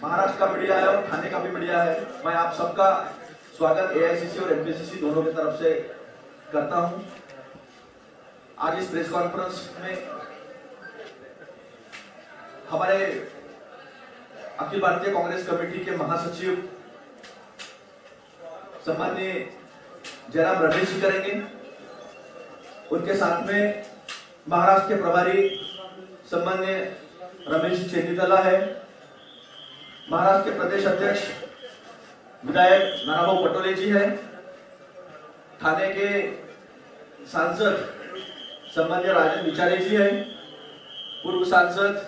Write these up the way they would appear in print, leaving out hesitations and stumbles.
महाराष्ट्र का मीडिया है और थाने का भी मीडिया है। मैं आप सबका स्वागत एआईसीसी और एमपीसीसी दोनों की तरफ से करता हूं। आज इस प्रेस कॉन्फ्रेंस में हमारे अखिल भारतीय कांग्रेस कमेटी के महासचिव सम्माननीय जयराम रमेश जी करेंगे। उनके साथ में महाराष्ट्र के प्रभारी सम्माननीय रमेश जी चेन्नीतला है। महाराष्ट्र के प्रदेश अध्यक्ष विधायक नानाभाऊ पटोले जी है। थाने के सांसद सम्माननीय राजन विचारे जी है। पूर्व सांसद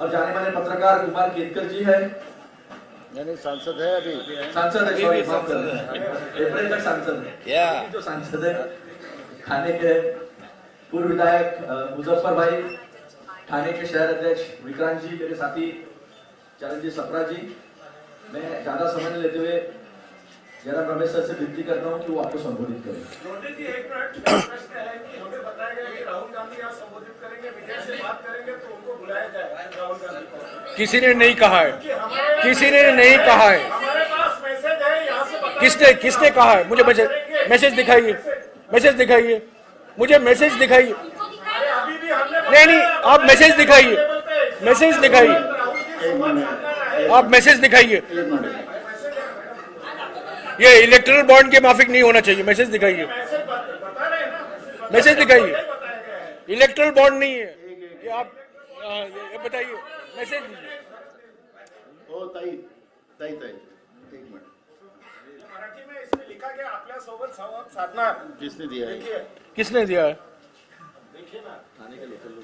और जाने माने पत्रकार कुमार केतकर जी है। यानी सांसद है, अभी सांसद है, सॉरी अप्रैल तक सांसद है। जो सांसद है थाने के पूर्व विधायक मुजफ्फर भाई, थाने के शहर अध्यक्ष विक्रांत जी, मेरे साथी चरणजीत सप्रा जी। मैं ज्यादा समय नहीं लेते हुए जयराम रमेश सर से विनती करता हूं कि वो आपको संबोधित करें। रोटी जी, एक मिनट प्रश्न है कि हमें बताया गया कि राहुल गांधी यहाँ संबोधित करेंगे, विजय से बात करेंगे तो उनको बुलाया जाए। राहुल गांधी को किसी ने नहीं कहा है, किसी ने नहीं कहा है। हमारे पास मैसेज है, यहाँ से बताया किसने कहा है? मुझे मैसेज दिखाइए, मैसेज दिखाइए, मुझे मैसेज दिखाइए। अभी भी हमने नहीं, आप मैसेज दिखाइए, मैसेज दिखाइए, आप मैसेज दिखाइए। ये इलेक्ट्रल बॉन्ड के माफिक नहीं होना चाहिए। मैसेज दिखाइए, मैसेज दिखाइए। इलेक्ट्रल बॉन्ड नहीं है ये, आप ये बताइए, मैसेज दीजिए। हो ताई ताई ताई एक मिनट, मराठी में इसमें लिखा गया आपल्या सोबत संवाद साधना। किसने दिया है? किसने दिया है? देखिए ना, थाने के लोकल लोगों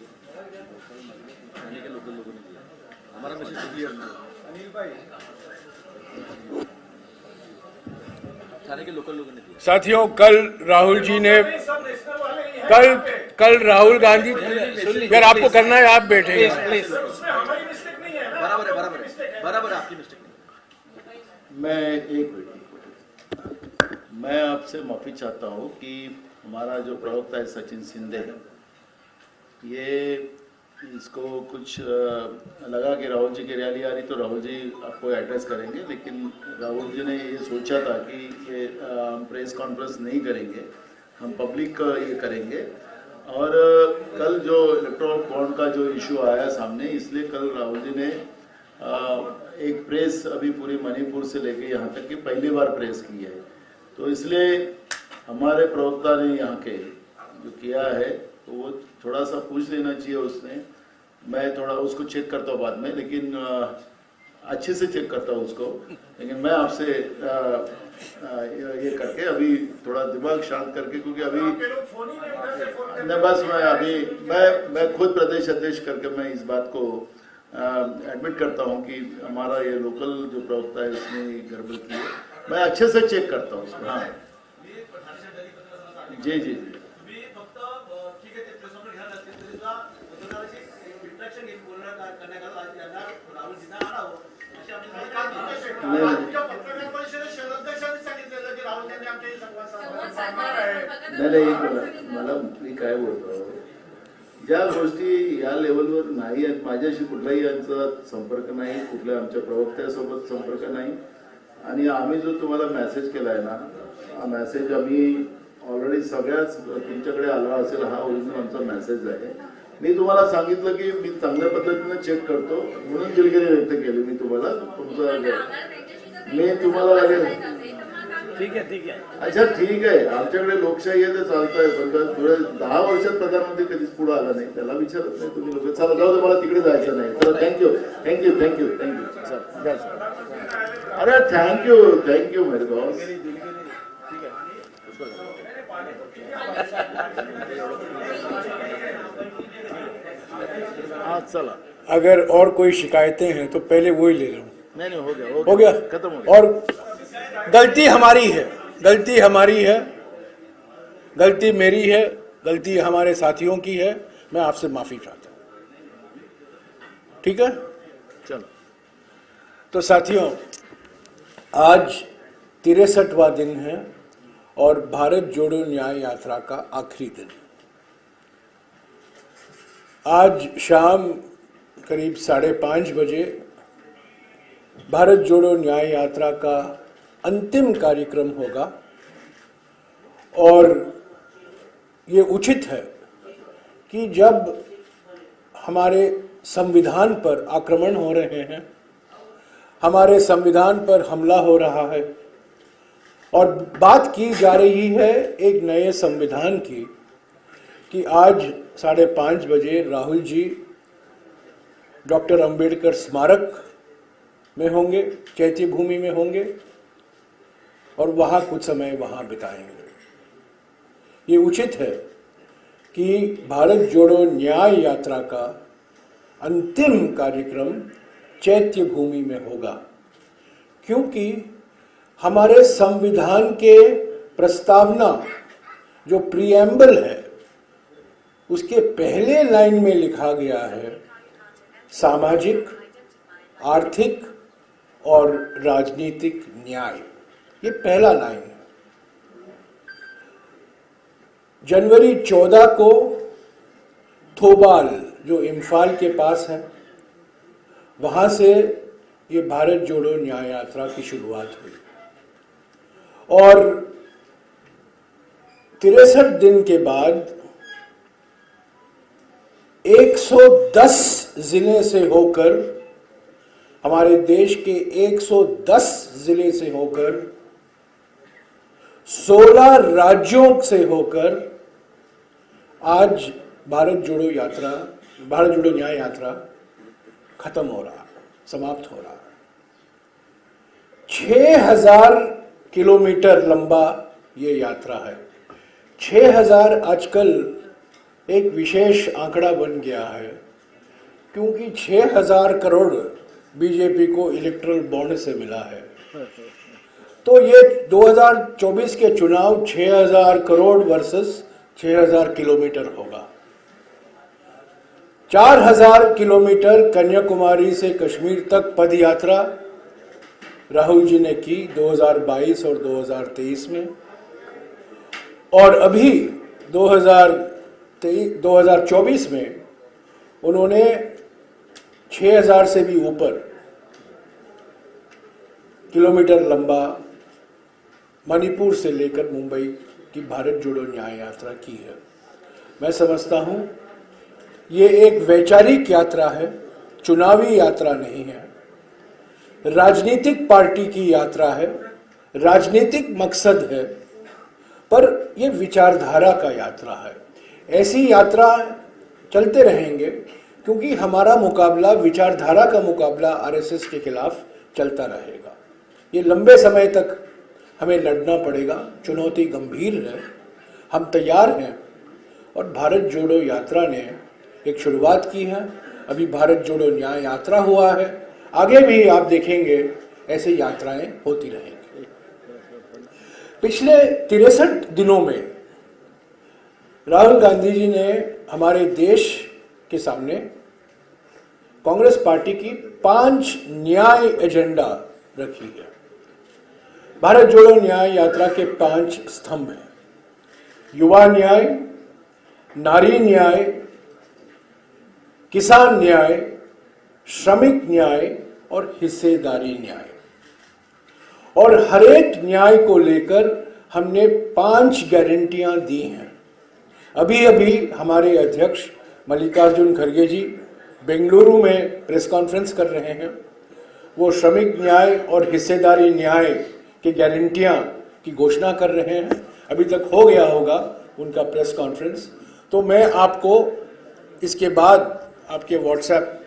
ने दिया। हमारा मैसेज क्लियर नहीं। अनिल भाई, थाने के लोकल लोगों ने दिया। साथियों, कल राहुल जी ने सब नेशनल वाले ही हैं। कल राहुल गांधी, अगर आपको करना है आप बैठेंगे। उसमें हमारी मिस्टेक नहीं है ना। बराबर है, आपकी मिस्टेक नहीं। मैं एक मिनट, मैं आपसे माफी चाहता हूँ कि हमारा जो प्रवक्ता है सचिन शिंदे, ये इसको कुछ लगा कि राहुल जी की रैली आ रही तो राहुल जी आपको एड्रेस करेंगे, लेकिन राहुल जी ने ये सोचा था कि ये प्रेस कॉन्फ्रेंस नहीं करेंगे, हम पब्लिक ये करेंगे। और कल जो इलेक्ट्रॉनिक बॉन्ड का जो इशू आया सामने, इसलिए कल राहुल जी ने एक प्रेस अभी पूरी मणिपुर से लेके यहाँ तक की पहली बार प्रेस की है। तो इसलिए हमारे प्रवक्ता ने यहाँ के जो किया है तो वो थोड़ा सा पूछ लेना चाहिए उसने। मैं थोड़ा उसको चेक करता हूँ बाद में, लेकिन अच्छे से चेक करता हूँ उसको। लेकिन मैं आपसे ये करके अभी थोड़ा दिमाग शांत करके, क्योंकि अभी नहीं, बस मैं खुद प्रदेश अध्यक्ष करके मैं इस बात को एडमिट करता हूँ कि हमारा ये लोकल जो प्रवक्ता है उसने गड़बड़ की है। मैं अच्छे से चेक करता हूँ उसको। हाँ जी जी जी, नाही मला मी काय बोलतो, ज्या गोष्टी या लेवलवर नाही आहेत, माझ्याशी कुठलाही यांचा संपर्क नाही, कुठल्या आमच्या प्रवक्त्यासोबत संपर्क नाही। आणि आम्ही जो तुम्हाला मेसेज केला आहे ना, हा मेसेज आम्ही ऑलरेडी सगळ्याच तुमच्याकडे आला असेल, हा ओरिजिनल आमचा मेसेज आहे। मी तुम्हाला सांगितलं की मी चांगल्या पद्धतीने चेक करतो, म्हणून दिलगिरी व्यक्त केली मी तुम्हाला। मी तुम्हाला लागेल, ठीक है। अच्छा ठीक आहे, आमच्याकडे लोकशाही आहे, ते चालतंय, पण थोडे 10 वर्षात प्रधानमंत्री कधीच पुढे आला नाही, त्याला विचारत नाही तुम्ही लोक। चला जाऊ दे, मला तिकडे जायचं नाही। चला, थँक्यू। अरे थँक्यू मेरे बॉस। हाँ चला, अगर और कोई शिकायतें हैं तो पहले वो ही ले रहा हूँ। नहीं हो गया, खत्म हो गया। और गलती हमारी है, गलती मेरी है, गलती हमारे साथियों की है। मैं आपसे माफी चाहता हूँ, ठीक है? चलो, तो साथियों, आज 63वां दिन है और भारत जोड़ो न्याय यात्रा का आखिरी दिन। आज शाम करीब 5:30 बजे भारत जोड़ो न्याय यात्रा का अंतिम कार्यक्रम होगा और ये उचित है कि जब हमारे संविधान पर आक्रमण हो रहे हैं, हमारे संविधान पर हमला हो रहा है और बात की जा रही है एक नए संविधान की, कि आज 5:30 बजे राहुल जी डॉक्टर अंबेडकर स्मारक में होंगे, चैत्य भूमि में होंगे और वहाँ कुछ समय वहाँ बिताएंगे। ये उचित है कि भारत जोड़ो न्याय यात्रा का अंतिम कार्यक्रम चैत्य भूमि में होगा, क्योंकि हमारे संविधान के प्रस्तावना जो प्रीएम्बल है उसके पहले लाइन में लिखा गया है सामाजिक, आर्थिक और राजनीतिक न्याय। ये पहला लाइन है। जनवरी 14 को थोबाल जो इम्फाल के पास है, वहां से ये भारत जोड़ो न्याय यात्रा की शुरुआत हुई और 63 दिन के बाद 110 जिले से होकर, हमारे देश के 110 जिले से होकर 16 राज्यों से होकर आज भारत जोड़ो न्याय यात्रा खत्म हो रहा है, समाप्त हो रहा है। 6000 किलोमीटर लंबा ये यात्रा है। 6000 आजकल एक विशेष आंकड़ा बन गया है, क्योंकि 6000 करोड़ बीजेपी को इलेक्टोरल बॉन्ड से मिला है। तो ये 2024 के चुनाव 6000 करोड़ वर्सेस 6000 किलोमीटर होगा। 4000 किलोमीटर कन्याकुमारी से कश्मीर तक पद यात्रा राहुल जी ने की 2022 और 2023 में, और अभी 2024 में उन्होंने 6000 से भी ऊपर किलोमीटर लंबा मणिपुर से लेकर मुंबई की भारत जोड़ो न्याय यात्रा की है। मैं समझता हूं ये एक वैचारिक यात्रा है, चुनावी यात्रा नहीं है, राजनीतिक पार्टी की यात्रा है, राजनीतिक मकसद है, पर यह विचारधारा का यात्रा है। ऐसी यात्रा चलते रहेंगे, क्योंकि हमारा मुकाबला, विचारधारा का मुकाबला आरएसएस के खिलाफ चलता रहेगा। ये लंबे समय तक हमें लड़ना पड़ेगा, चुनौती गंभीर है, हम तैयार हैं। और भारत जोड़ो यात्रा ने एक शुरुआत की है, अभी भारत जोड़ो न्याय यात्रा हुआ है, आगे भी आप देखेंगे ऐसी यात्राएं होती रहेंगी। पिछले 63 दिनों में राहुल गांधी जी ने हमारे देश के सामने कांग्रेस पार्टी की 5 न्याय एजेंडा रखी है। भारत जोड़ो न्याय यात्रा के 5 स्तंभ हैं: युवा न्याय, नारी न्याय, किसान न्याय, श्रमिक न्याय और हिस्सेदारी न्याय। और हर एक न्याय को लेकर हमने 5 गारंटियां दी हैं। अभी अभी हमारे अध्यक्ष मल्लिकार्जुन खड़गे जी बेंगलुरु में प्रेस कॉन्फ्रेंस कर रहे हैं। वो श्रमिक न्याय और हिस्सेदारी न्याय की गारंटियां की घोषणा कर रहे हैं। अभी तक हो गया होगा उनका प्रेस कॉन्फ्रेंस। तो मैं आपको इसके बाद आपके व्हाट्सएप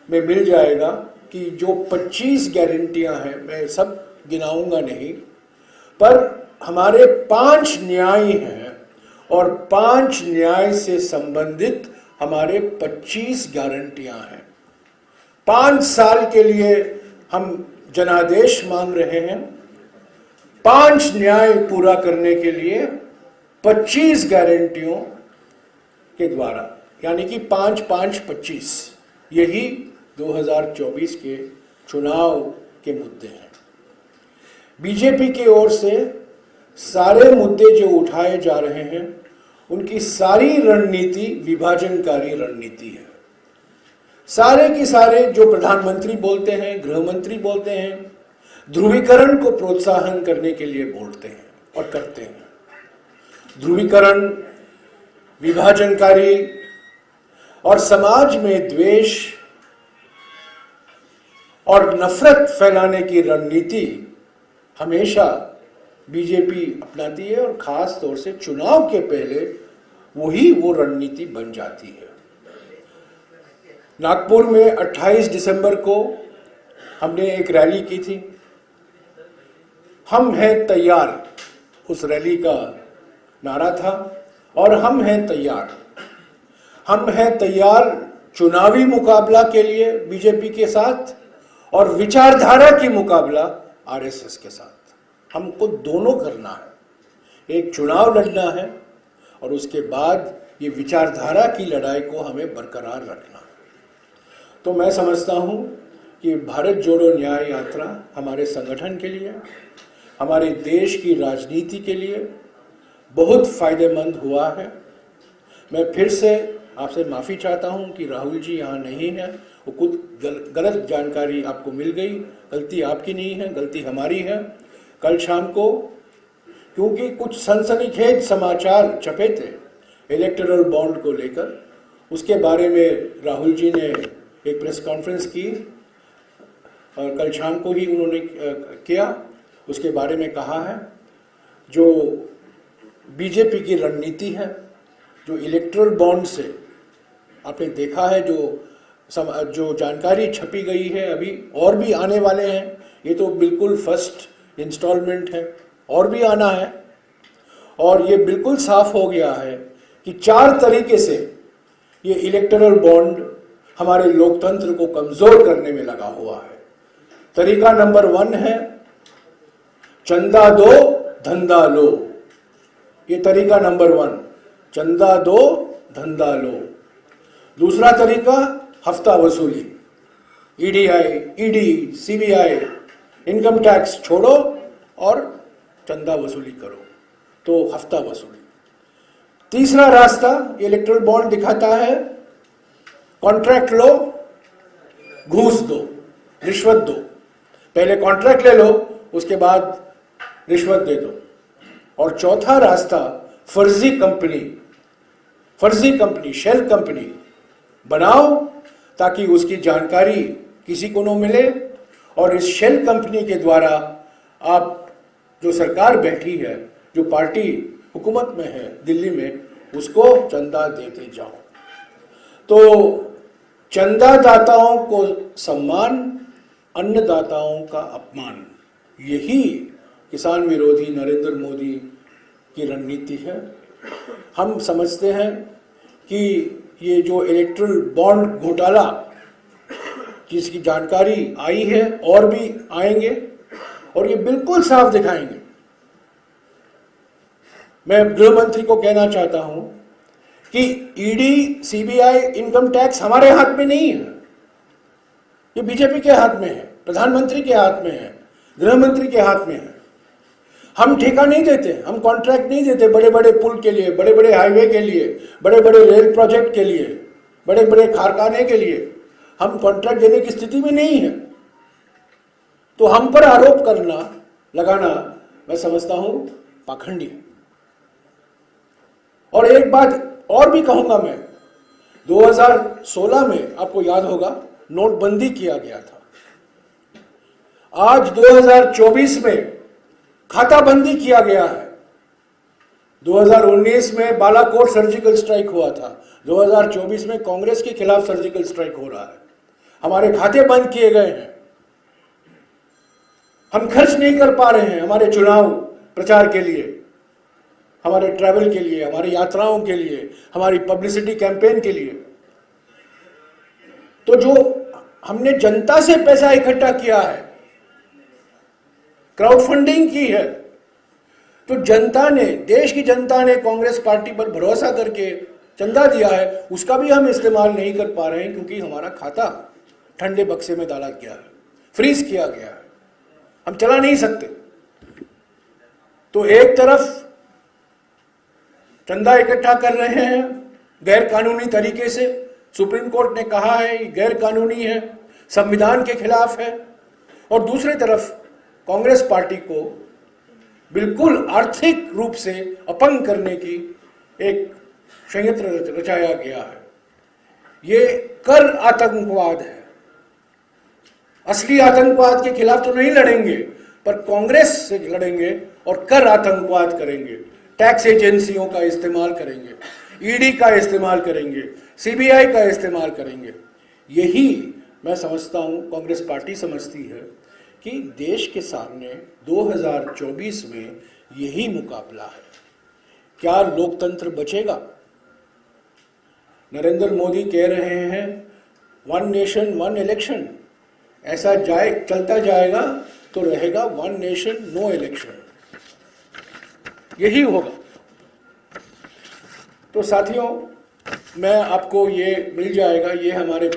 में मिल जाएगा कि जो 25 गारंटियां हैं, मैं सब गिनाऊंगा नहीं, पर हमारे 5 न्याय हैं और 5 न्याय से संबंधित हमारे 25 गारंटियां हैं। 5 साल के लिए हम जनादेश मांग रहे हैं। 5 न्याय पूरा करने के लिए 25 गारंटियों के द्वारा, यानी कि 5-5-25, यही 2024 के चुनाव के मुद्दे हैं। बीजेपी की ओर से सारे मुद्दे जो उठाए जा रहे हैं, उनकी सारी रणनीति विभाजनकारी रणनीति है। सारे के सारे जो प्रधानमंत्री बोलते हैं, गृह मंत्री बोलते हैं, ध्रुवीकरण को प्रोत्साहन करने के लिए बोलते हैं और करते हैं। ध्रुवीकरण, विभाजनकारी और समाज में द्वेष और नफरत फैलाने की रणनीति हमेशा बीजेपी अपनाती है और खास तौर से चुनाव के पहले वो रणनीति बन जाती है। नागपुर में 28 दिसंबर को हमने एक रैली की थी। हम हैं तैयार, उस रैली का नारा था, और हम हैं तैयार। हम हैं तैयार चुनावी मुकाबला के लिए बीजेपी के साथ और विचारधारा की मुकाबला आरएसएस के साथ। हमको दोनों करना है, एक चुनाव लड़ना है और उसके बाद ये विचारधारा की लड़ाई को हमें बरकरार रखना है। तो मैं समझता हूँ कि भारत जोड़ो न्याय यात्रा हमारे संगठन के लिए, हमारे देश की राजनीति के लिए बहुत फायदेमंद हुआ है। मैं फिर से आपसे माफ़ी चाहता हूं कि राहुल जी यहाँ नहीं हैं, वो कुछ गलत जानकारी आपको मिल गई। गलती आपकी नहीं है, गलती हमारी है। कल शाम को क्योंकि कुछ सनसनीखेज समाचार छपे थे इलेक्टोरल बॉन्ड को लेकर, उसके बारे में राहुल जी ने एक प्रेस कॉन्फ्रेंस की और कल शाम को ही उन्होंने किया। उसके बारे में कहा है जो बीजेपी की रणनीति है, जो इलेक्टोरल बॉन्ड से आपने देखा है, जो जानकारी छपी गई है, अभी और भी आने वाले हैं। ये तो बिल्कुल फर्स्ट इंस्टॉलमेंट है, और भी आना है। और ये बिल्कुल साफ हो गया है कि 4 तरीके से ये इलेक्टोरल बॉन्ड हमारे लोकतंत्र को कमजोर करने में लगा हुआ है। तरीका नंबर 1 है चंदा दो धंधा लो। ये तरीका नंबर 1, चंदा दो धंधा लो। दूसरा तरीका हफ्ता वसूली, ईडी, सीबीआई, इनकम टैक्स छोड़ो और चंदा वसूली करो, तो हफ्ता वसूली। तीसरा रास्ता इलेक्टोरल बॉन्ड दिखाता है कॉन्ट्रैक्ट लो, घूस दो, रिश्वत दो। पहले कॉन्ट्रैक्ट ले लो, उसके बाद रिश्वत दे दो। और चौथा रास्ता फर्जी कंपनी, शेल कंपनी बनाओ ताकि उसकी जानकारी किसी को न मिले, और इस शेल कंपनी के द्वारा आप जो सरकार बैठी है, जो पार्टी हुकूमत में है दिल्ली में, उसको चंदा देते जाओ। तो चंदादाताओं को सम्मान, अन्नदाताओं का अपमान, यही किसान विरोधी नरेंद्र मोदी की रणनीति है। हम समझते हैं कि ये जो इलेक्टोरल बॉन्ड घोटाला जिसकी जानकारी आई है और भी आएंगे, और ये बिल्कुल साफ दिखाएंगे। मैं गृह मंत्री को कहना चाहता हूं कि ईडी, सीबीआई, इनकम टैक्स हमारे हाथ में नहीं है, ये बीजेपी के हाथ में है, प्रधानमंत्री के हाथ में है, गृह मंत्री के हाथ में है। हम ठेका नहीं देते, हम कॉन्ट्रैक्ट नहीं देते बड़े बड़े पुल के लिए, बड़े बड़े हाईवे के लिए, बड़े बड़े रेल प्रोजेक्ट के लिए, बड़े बड़े कारखाने के लिए हम कॉन्ट्रैक्ट देने की स्थिति में नहीं है। तो हम पर आरोप लगाना मैं समझता हूं पाखंडी। और एक बात और भी कहूंगा मैं, 2016 में आपको याद होगा नोटबंदी किया गया था। आज 2024 में खाताबंदी किया गया है। 2019 में बालाकोट सर्जिकल स्ट्राइक हुआ था, 2024 में कांग्रेस के खिलाफ सर्जिकल स्ट्राइक हो रहा है। हमारे खाते बंद किए गए हैं, हम खर्च नहीं कर पा रहे हैं हमारे चुनाव प्रचार के लिए, हमारे ट्रैवल के लिए, हमारी यात्राओं के लिए, हमारी पब्लिसिटी कैंपेन के लिए। तो जो हमने जनता से पैसा इकट्ठा किया है, क्राउड फंडिंग की है, तो जनता ने, देश की जनता ने कांग्रेस पार्टी पर भरोसा करके चंदा दिया है, उसका भी हम इस्तेमाल नहीं कर पा रहे हैं क्योंकि हमारा खाता ठंडे बक्से में डाला गया है, फ्रीज किया गया है, हम चला नहीं सकते। तो एक तरफ चंदा इकट्ठा कर रहे हैं गैर कानूनी तरीके से, सुप्रीम कोर्ट ने कहा है ये गैर कानूनी है, संविधान के खिलाफ है, और दूसरी तरफ कांग्रेस पार्टी को बिल्कुल आर्थिक रूप से अपंग करने की एक षड्यंत्र रचाया गया है। ये कर आतंकवाद है। असली आतंकवाद के खिलाफ तो नहीं लड़ेंगे, पर कांग्रेस से लड़ेंगे और कर आतंकवाद करेंगे। टैक्स एजेंसियों का इस्तेमाल करेंगे, ईडी का इस्तेमाल करेंगे, सीबीआई का इस्तेमाल करेंगे। यही मैं समझता हूं, कांग्रेस पार्टी समझती है कि देश के सामने 2024 में यही मुकाबला है। क्या लोकतंत्र बचेगा? नरेंद्र मोदी कह रहे हैं 1 नेशन 1 इलेक्शन, ऐसा चलता जाएगा तो रहेगा 1 नेशन नो इलेक्शन, यही होगा। तो साथियों, मैं आपको ये मिल जाएगा, ये हमारे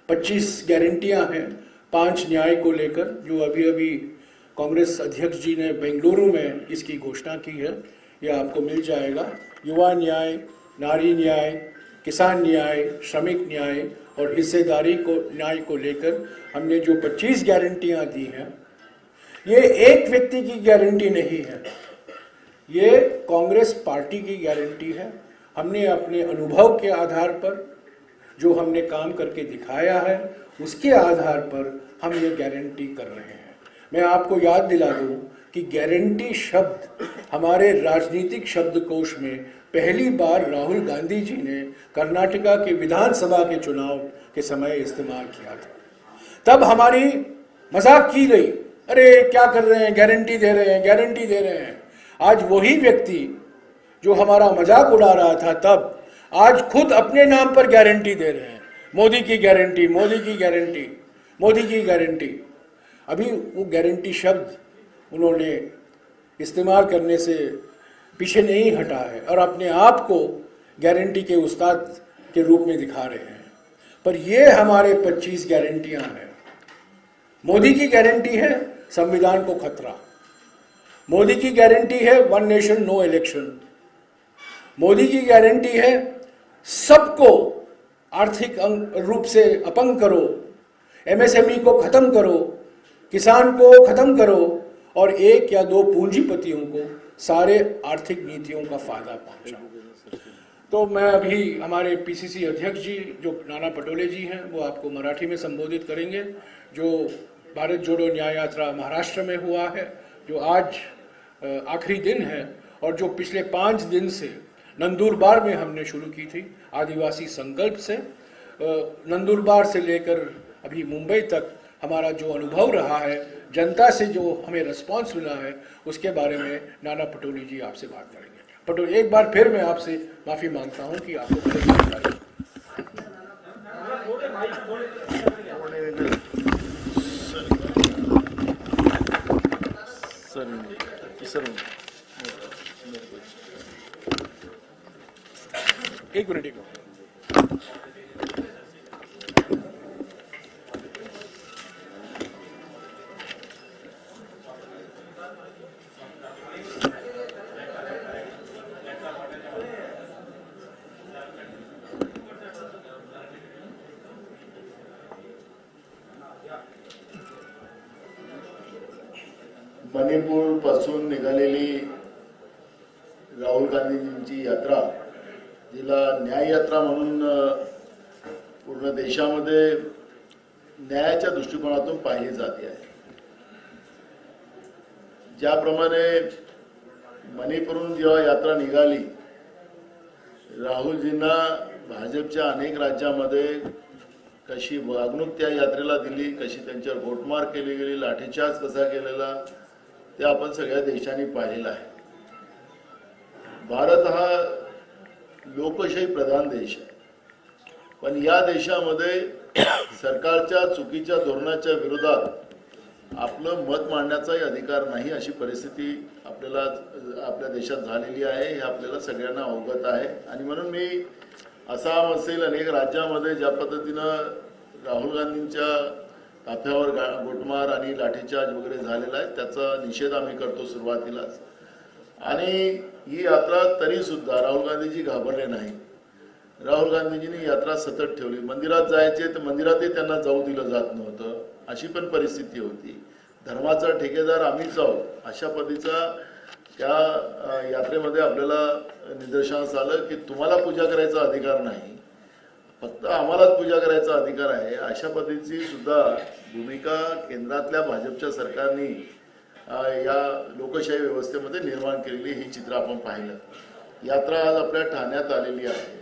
25 गारंटियां हैं 5 न्याय को लेकर, जो अभी अभी कांग्रेस अध्यक्ष जी ने बेंगलुरु में इसकी घोषणा की है। यह आपको मिल जाएगा। युवा न्याय, नारी न्याय, किसान न्याय, श्रमिक न्याय और हिस्सेदारी को न्याय को लेकर हमने जो 25 गारंटियां दी हैं, ये एक व्यक्ति की गारंटी नहीं है, ये कांग्रेस पार्टी की गारंटी है। हमने अपने अनुभव के आधार पर, जो हमने काम करके दिखाया है, उसके आधार पर हम ये गारंटी कर रहे हैं। मैं आपको याद दिला दूं कि गारंटी शब्द हमारे राजनीतिक शब्दकोश में पहली बार राहुल गांधी जी ने कर्नाटका के विधानसभा के चुनाव के समय इस्तेमाल किया था। तब हमारी मजाक की गई, अरे क्या कर रहे हैं, गारंटी दे रहे हैं, गारंटी दे रहे हैं। आज वही व्यक्ति जो हमारा मजाक उड़ा रहा था तब, आज खुद अपने नाम पर गारंटी दे रहे हैं, मोदी की गारंटी, मोदी की गारंटी, मोदी की गारंटी। अभी वो गारंटी शब्द उन्होंने इस्तेमाल करने से पीछे नहीं हटा है और अपने आप को गारंटी के उस्ताद के रूप में दिखा रहे हैं। पर ये हमारे 25 गारंटियां हैं। मोदी की गारंटी है संविधान को खतरा, मोदी की गारंटी है 1 नेशन नो इलेक्शन, मोदी की गारंटी है सबको आर्थिक रूप से अपंग करो, एमएसएमई को खत्म करो, किसान को खत्म करो और 1 या 2 पूंजीपतियों को सारे आर्थिक नीतियों का फायदा पहुंचाओ। तो मैं अभी हमारे पीसीसी अध्यक्ष जी जो नाना पटोले जी हैं, वो आपको मराठी में संबोधित करेंगे। जो भारत जोड़ो न्याय यात्रा महाराष्ट्र में हुआ है, जो आज आखिरी दिन है और जो पिछले 5 दिन से नंदुरबार में हमने शुरू की थी, आदिवासी संकल्प से नंदुरबार से लेकर अभी मुंबई तक हमारा जो अनुभव रहा है, जनता से जो हमें रिस्पांस मिला है, उसके बारे में नाना पटोले जी आपसे बात करेंगे। पटोले, एक बार फिर मैं आपसे माफी मांगता हूं कि आपको गलत जानकारी। एक मिनट मणिपूर पासून निघालेली राहुल गांधीजींची यात्रा, जिला न्याय यात्रा म्हणून पूर्ण देशामध्ये न्यायाच्या दृष्टिकोनातून पाहिली जाते आहे। ज्याप्रमाणे मणिपूरहून जेव्हा यात्रा निघाली, राहुलजींना भाजपच्या अनेक राज्यामध्ये कशी वागणूक त्या यात्रेला दिली, कशी त्यांच्यावर गोटमार केली गेली, लाठीचार्ज कसा केलेला, ते आपण सगळ्या देशांनी पाहिलेलं आहे। भारत हा लोकशाही प्रधान देश आहे, पण या देशामध्ये सरकारच्या चुकीच्या धोरणाच्या विरोधात आपलं मत मांडण्याचाही अधिकार नाही, अशी परिस्थिती आपल्या देशात झालेली आहे। हे आपल्याला सगळ्यांना अवगत आहे आणि म्हणून मी आसाम असेल, अनेक राज्यामध्ये ज्या पद्धतीनं राहुल गांधींच्या ताफ्यावर गोटमार आणि लाठीचार्ज वगैरे झालेला आहे, त्याचा निषेध आम्ही करतो सुरुवातीलाच। आणि ही यात्रा तरी सुद्धा राहुल गांधीजी घाबरले नाही राहुल गांधीजींनी यात्रा सतत ठेवली. मंदिरात जायचे तर मंदिरातही त्यांना जाऊ दिलं जात नव्हतं, अशी पण परिस्थिती होती. धर्माचा ठेकेदार आम्हीच आहोत अशा पद्धतीचा त्या यात्रेमध्ये आपल्याला निदर्शनास आलं की तुम्हाला पूजा करायचा अधिकार नाही, फक्त आम्हालाच पूजा करायचा अधिकार आहे. अशा पद्धतीची सुद्धा भूमिका केंद्रातल्या भाजपच्या सरकारने या लोकशाही व्यवस्थेमध्ये निर्माण केलेली ही चित्र आपण पाहिलं. यात्रा आज आपल्या ठाण्यात आलेली आहे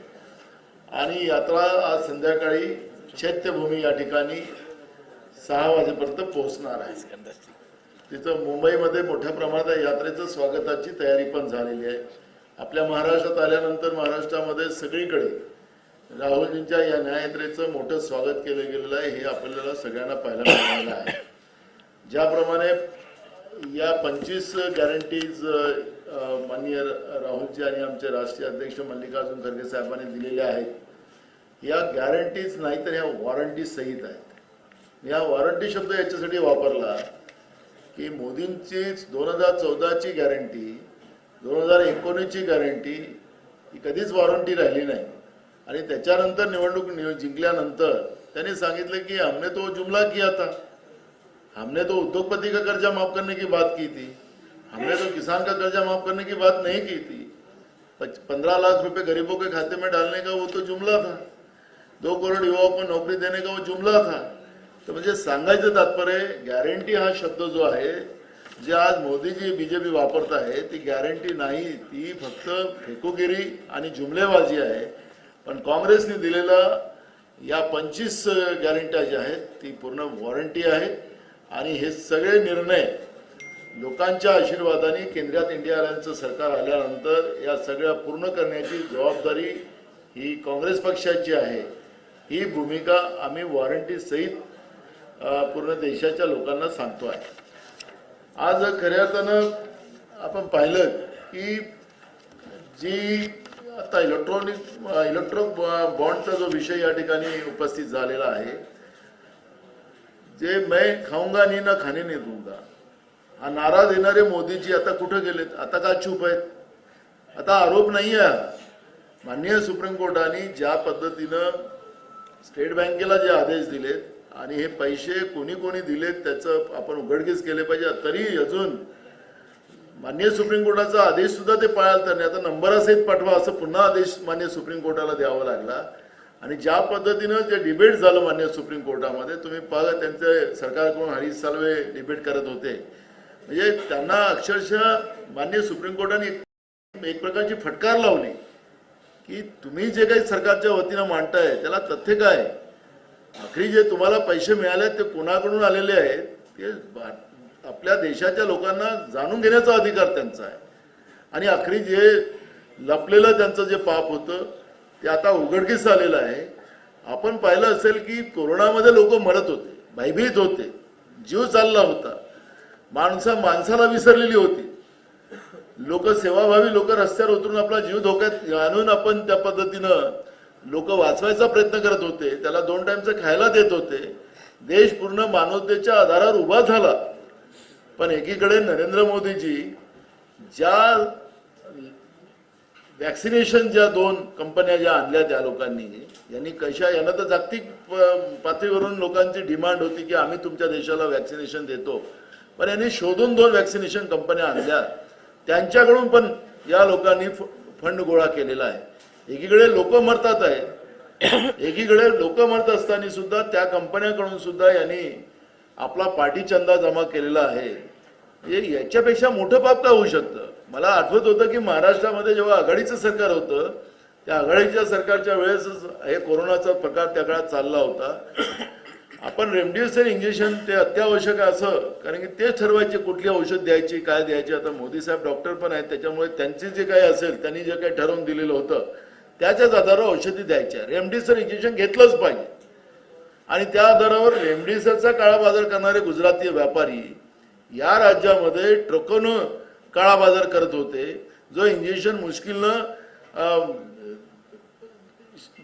आणि यात्रा आज संध्याकाळी चैत्यभूमी या ठिकाणी 6 वाजेपर्यंत पोहोचणार आहे. तिथं मुंबईमध्ये मोठ्या प्रमाणात या यात्रेचं स्वागताची तयारी पण झालेली आहे. आपल्या महाराष्ट्रात आल्यानंतर महाराष्ट्रामध्ये सगळीकडे राहुलजींच्या या न्याययात्रेचं मोठं स्वागत केलं गेलेलं आहे, हे आपल्याला सगळ्यांना पाहायला मिळालेलं आहे. ज्याप्रमाणे या 25 गॅरंटीज माननीय राहुलजी आणि आमचे राष्ट्रीय अध्यक्ष मल्लिकार्जुन खरगे साहेबांनी दिलेल्या आहेत, या गॅरंटीज नाही तर या वॉरंटी सहित आहेत. या वॉरंटी शब्द याच्यासाठी वापरला की मोदींची 2014ची गॅरंटी, 2019ची गॅरंटी ही कधीच वॉरंटी राहिली नाही. आणि त्याच्यानंतर निवडणूक जिंकल्यानंतर त्यांनी सांगितलं की हमने तो जुमला किया था, हमने तो उद्योगपति का कर्जा माफ करने की बात की थी, हमने तो किसान का कर्जा माफ करने की बात नहीं की थी. 15 लाख रुपए गरीबों के खाते में डालने का वो तो जुमला था, 2 करोड़ युवाओं को नौकरी देने का वो जुमला था. तर म्हणजे सांगायचं तात्पर्य गॅरंटी हा शब्द जो आहे जे आज मोदीजी बीजेपी वापरत आहे ती गॅरंटी नाही, ती फक्त फेकूगिरी आणि जुमलेबाजी आहे. पण काँग्रेसने दिलेला या 25 गॅरंट्या ज्या आहेत ती पूर्ण वॉरंटी आहे आणि हे सगळे निर्णय लोकांच्या आशीर्वादाने केंद्रात इंडिया अलायन्सचं सरकार आल्यानंतर या सगळ्या पूर्ण करण्याची जबाबदारी ही काँग्रेस पक्षाची आहे. ही भूमिका आम्ही वॉरंटी सहित पूर्ण देशाच्या लोकांना सांगतो आहे. आज खऱ्या अर्थानं आपण पाहिलं की जी आता इलेक्ट्रॉनिक बॉन्डचा जो विषय या ठिकाणी उपस्थित झालेला आहे, जे मैं खाऊंगा नहीं ना खाने नहीं दूंगा हा नारा देणारे मोदीजी आता कुठे गेलेत? आता का चूप आहेत? आता आरोप नाही आहे. माननीय सुप्रीम कोर्टाने ज्या पद्धतीनं स्टेट बँकेला जे आदेश दिलेत आणि हे पैसे कोणी कोणी दिलेत त्याचं आपण उघडकीस केले पाहिजे. तरी अजून माननीय सुप्रीम कोर्टाचा आदेश सुद्धा ते पाळाल तर नाही. आता नंबरासहित पाठवा असं पुन्हा आदेश माननीय सुप्रीम कोर्टाला द्यावा लागला. आणि ज्या पद्धतीनं जे डिबेट झालं माननीय सुप्रीम कोर्टामध्ये तुम्ही पाहा, त्यांचे सरकारकडून हरीश साल्वे डिबेट करत होते. म्हणजे त्यांना अक्षरशः माननीय सुप्रीम कोर्टाने एक प्रकारची फटकार लावली की तुम्ही जे काही सरकारच्या वतीनं मांडताय त्याला तथ्य काय? आखरी जे तुम्हाला पैसे मिळाले ते कोणाकडून आलेले आहेत ते आपल्या देशाच्या लोकांना जाणून घेण्याचा अधिकार त्यांचा आहे. आणि आखरी जे लपलेलं त्यांचं जे पाप होतं ते आता उघडकीस आलेलं आहे. आपण पाहिलं असेल की कोरोनामध्ये लोक मरत होते, भयभीत होते, जीव चालला होता, माणसाला विसरलेली होती. लोक सेवाभावी लोक रस्त्यावर उतरून आपला जीव धोक्यात आणून आपण त्या पद्धतीनं लोक वाचवायचा प्रयत्न करत होते. त्याला 2 टाइमचं खायला देत होते. देश पूर्ण मानवतेच्या आधारावर उभा झाला. पण एकीकडे नरेंद्र मोदीजी ज्या वॅक्सिनेशन ज्या 2 कंपन्या ज्या आणल्या त्या लोकांनी यांनी यांना तर जागतिक पातळीवरून लोकांची डिमांड होती की आम्ही तुमच्या देशाला वॅक्सिनेशन देतो. पण यांनी शोधून 2 वॅक्सिनेशन कंपन्या आणल्या. त्यांच्याकडून पण या लोकांनी फंड गोळा केलेला आहे. एकीकडे लोक मरतात आहे, एकीकडे लोक मरत असताना सुद्धा त्या कंपन्यांकडून सुद्धा यांनी आपला पाठी चंदा जमा केलेला आहे. म्हणजे याच्यापेक्षा मोठं पाप काय होऊ शकतं? मला आठवत होतं की महाराष्ट्रामध्ये जेव्हा आघाडीचं सरकार होतं त्या आघाडीच्या सरकारच्या वेळेस हे कोरोनाचा प्रकार त्या काळात चालला होता. आपण रेमडेसिवीर इंजेक्शन ते अत्यावश्यक आहे असं, कारण की तेच ठरवायचे कुठली औषध द्यायची काय द्यायची. आता मोदी साहेब डॉक्टर पण आहेत, त्याच्यामुळे त्यांची जे काही असेल त्यांनी जे काही ठरवून दिलेलं होतं त्याच्याच आधारावर औषधी द्यायच्या. रेमडेसिवीर इंजेक्शन घेतलंच पाहिजे. आणि त्या आधारावर रेमडेसिवीरचा काळा बाजार करणारे गुजराती व्यापारी या राज्यामध्ये ट्रकोनं काळा बाजार करत होते. जो इंजेक्शन मुश्किलनं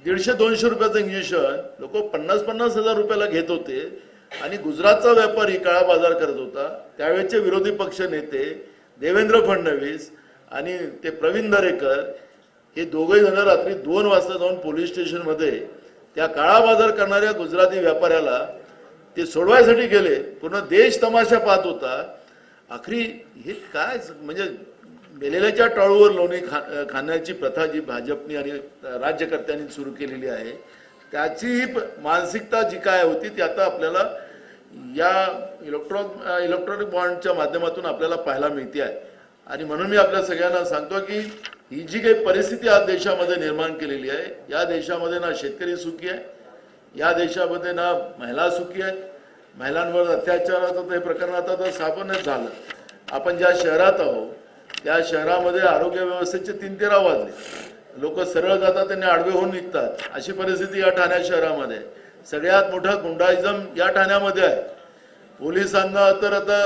150-200 रुपयाचं इंजेक्शन लोक 50-50 हजार रुपयाला घेत होते. आणि गुजरातचा व्यापारी काळा बाजार करत होता. त्यावेळेचे विरोधी पक्ष नेते देवेंद्र फडणवीस आणि ते प्रवीण दरेकर हे दोघे जण रात्री 2 वाजता जाऊन पोलीस स्टेशनमध्ये त्या काळा बाजार करणाऱ्या गुजराती व्यापाऱ्याला ते सोडवायसाठी गेले. पूर्ण देश तमाशा पाहत होता. आखरी हे काय म्हणजे मेलेल्याच्या टाळूवर लोणी खाण्याची प्रथा जी भाजपनी आणि राज्यकर्त्यांनी सुरू केलेली आहे, त्याची मानसिकता जी काय होती ती आता आपल्याला या इलेक्ट्रॉनिक बॉन्डच्या माध्यमातून आपल्याला पाहायला मिळते आहे. आणि म्हणून मी आपल्या सगळ्यांना सांगतो की ही जी काही परिस्थिती आज देशामध्ये निर्माण केलेली आहे, या देशामध्ये ना शेतकरी सुखी आहे, या देशामध्ये ना महिला सुखी आहेत. महिलांवर अत्याचाराचं हे प्रकरण आता तर सापडच झालं. आपण ज्या शहरात आहोत त्या शहरामध्ये आरोग्य व्यवस्थेचे 3-13 वाजले. लोक सरळ जातात, त्यांनी आडवे होऊन निघतात. अशी परिस्थिती या ठाणे शहरामध्ये. सगळ्यात मोठा गुंडाइझम या ठाण्यामध्ये आहे. पोलिसांना तर आता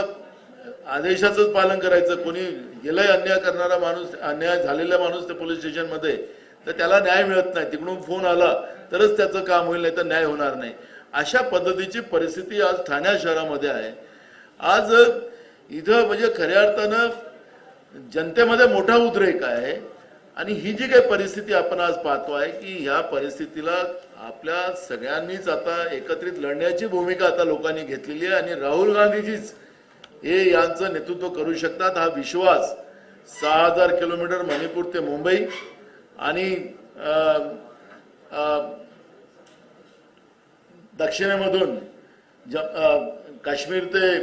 आदेशाचंच पालन करायचं. कोणी गेलंय अन्याय करणारा माणूस, अन्याय झालेला माणूस ते पोलीस स्टेशनमध्ये, तर त्याला न्याय मिळत नाही. तिकडून फोन आला तरच त्याचं काम होईल, नाही तर न्याय होणार नाही. अशा पद्धतीची परिस्थिती आज ठाणे शहरामध्ये आहे. आज इथं म्हणजे खऱ्या अर्थानं जनतेमध्ये मोठा उद्रेक आहे. आणि ही जी काही परिस्थिती आपण आज पाहतो आहे की ह्या परिस्थितीला आपल्या सगळ्यांनीच आता एकत्रित लढण्याची भूमिका आता लोकांनी घेतलेली आहे. आणि राहुल गांधीजीच हे यांचं नेतृत्व करू शकतात हा विश्वास 6000 किलोमीटर मणिपूर ते मुंबई आणि दक्षिणेमधून काश्मीर ते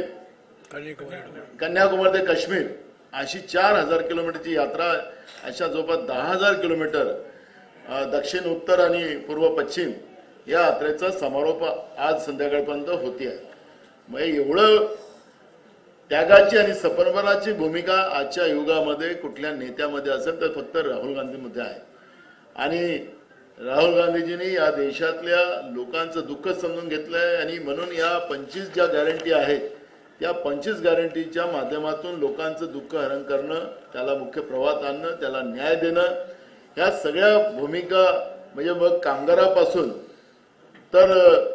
कन्याकुमारी ते काश्मीर अशी 4000 किलोमीटरची यात्रा, अशा जवळपास 10,000 किलोमीटर दक्षिण उत्तर आणि पूर्व पश्चिम या यात्रेचा समारोप आज संध्याकाळपर्यंत होती आहे. मग एवढं त्यागाची आणि समर्पणाची भूमिका आजच्या युगामध्ये कुठल्या नेत्यामध्ये असेल तर फक्त राहुल गांधीमध्ये आहे. आणि राहुल गांधीजींनी या देशातल्या लोकांचं दुःख समजून घेतलंय. आणि म्हणून या 25 ज्या गॅरंटी आहेत त्या 25 गॅरंटीच्या माध्यमातून लोकांचं दुःख हरण करणं, त्याला मुख्य प्रवाहात आणणं, त्याला न्याय देणं, ह्या सगळ्या भूमिका म्हणजे मग कामगारापासून तर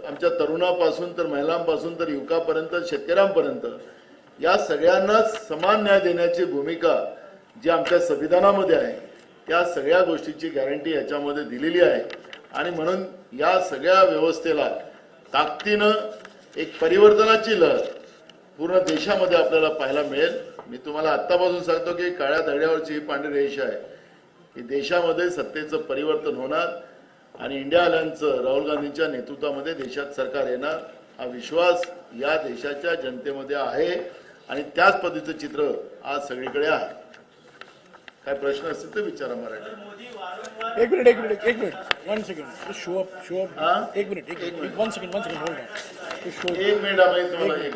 आमच्या तरुणापासून तर महिलांपासून तर युवकापर्यंत शेतकऱ्यांपर्यंत या सगळ्यांना समान न्याय देण्याची भूमिका जी आमच्या संविधानामध्ये आहे त्या सगळ्या गोष्टीची गॅरंटी याच्यामध्ये दिलेली आहे. आणि म्हणून या सगळ्या व्यवस्थेला ताकदीनं एक परिवर्तनाची लहर पूर्ण देशामध्ये आपल्याला पाहायला मिळेल. मी तुम्हाला आत्तापासून सांगतो की काळ्या दगडावरची ही पांढरी रेषा आहे की देशामध्ये सत्तेचं परिवर्तन होणार आणि इंडिया अलायन्सचं राहुल गांधींच्या नेतृत्वामध्ये देशात सरकार येणार हा विश्वास या देशाच्या जनतेमध्ये आहे. आणि त्याच पद्धतीचं चित्र आज सगळीकडे आहे. काय प्रश्न असतील तर विचारा मराठी. एक मिनिट 1 सेकंड शो अप एक मिनिट 1 सेकंड होल्ड ऑन. एक मिनिट आम्ही तुम्हाला एक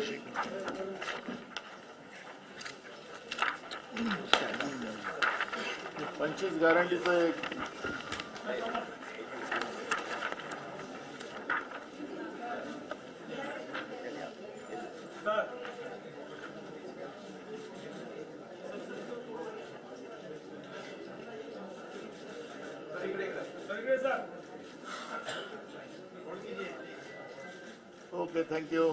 25 गॅरंटीचं एक ओके. थँक्यू.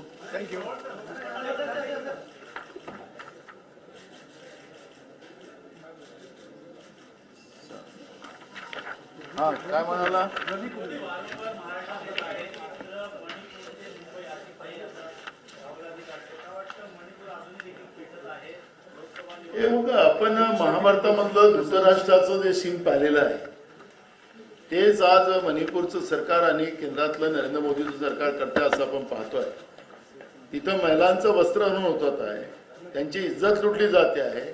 हा काय म्हणाला? हे बघा, आपण महाभारतामधलं धृतराष्ट्राचं जे सीन पाहिलेलं आहे तेच आज मणिपूरचं सरकार आणि केंद्रातलं नरेंद्र मोदीचं सरकार करते असं आपण पाहतोय. तिथं महिलांचं वस्त्र हणून होत आहे, त्यांची इज्जत लुटली जाते आहे,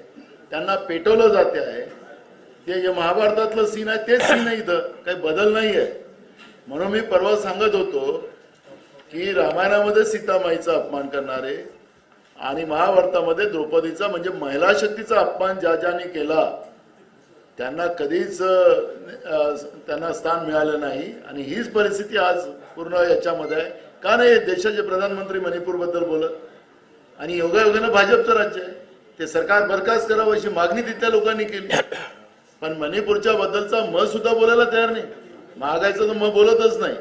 त्यांना पेटवलं जाते आहे. ते जे महाभारतातलं सीन आहे तेच सीन आहे, इथं काही बदल नाही आहे. म्हणून मी परवा सांगत होतो की रामायणामध्ये सीतामाईचा अपमान करणारे आणि महाभारतामध्ये द्रौपदीचा म्हणजे महिला शक्तीचा अपमान ज्या ज्याने केला त्यांना कधीच त्यांना स्थान मिळालं नाही. आणि हीच परिस्थिती आज पूर्ण याच्यामध्ये आहे. का नाही देशाचे प्रधानमंत्री मणिपूरबद्दल बोलत? आणि योगायोगानं भाजपचं राज्य आहे, ते सरकार बरखास्त करावं अशी मागणी तिथल्या लोकांनी केली. पण मणिपूरच्या बद्दलचा म सुद्धा बोलायला तयार नाही. महागायचं तर म बोलतच नाही.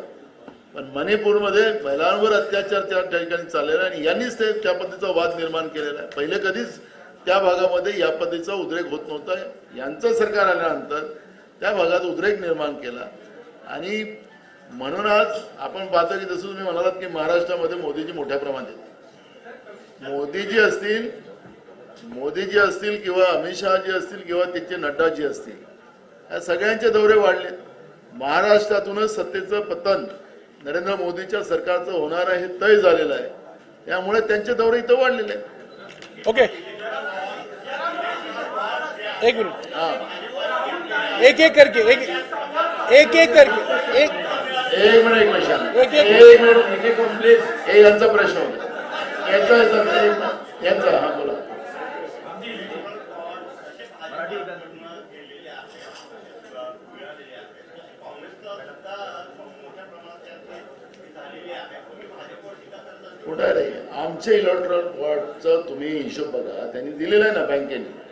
पण मणिपूरमध्ये महिलांवर अत्याचार त्या ठिकाणी चाललेला आणि यांनीच ते त्या पद्धतीचा वाद निर्माण केलेला आहे. पहिले कधीच त्या भागामध्ये या पद्धतीचा उद्रेक होत नव्हता. यांचं सरकार आल्यानंतर त्या भागात उद्रेक निर्माण केला. आणि म्हणून आज आपण पाहतो की जसं तुम्ही म्हणालात की महाराष्ट्रामध्ये मोदीजी मोठ्या प्रमाणात येतात. मोदीजी असतील किंवा अमित शहाजी असतील किंवा त्यांचे नड्डाजी असतील, या सगळ्यांचे दौरे वाढले. महाराष्ट्रातूनच सत्तेचं पतन नरेंद्र मोदीच्या सरकारचं होणार आहे हे तय झालेलं आहे. त्यामुळे त्यांचे दौरे इथं वाढलेले आहेत. ओके, एक मिनट, एक एक करके एक मिनिट यांचा प्रश्न होता, यांचा हा बोला. कुठं रे आमच्या इलेक्ट्रॉल बॉर्डचा तुम्ही हिशोब बघा, त्यांनी दिलेला आहे ना बँकेने.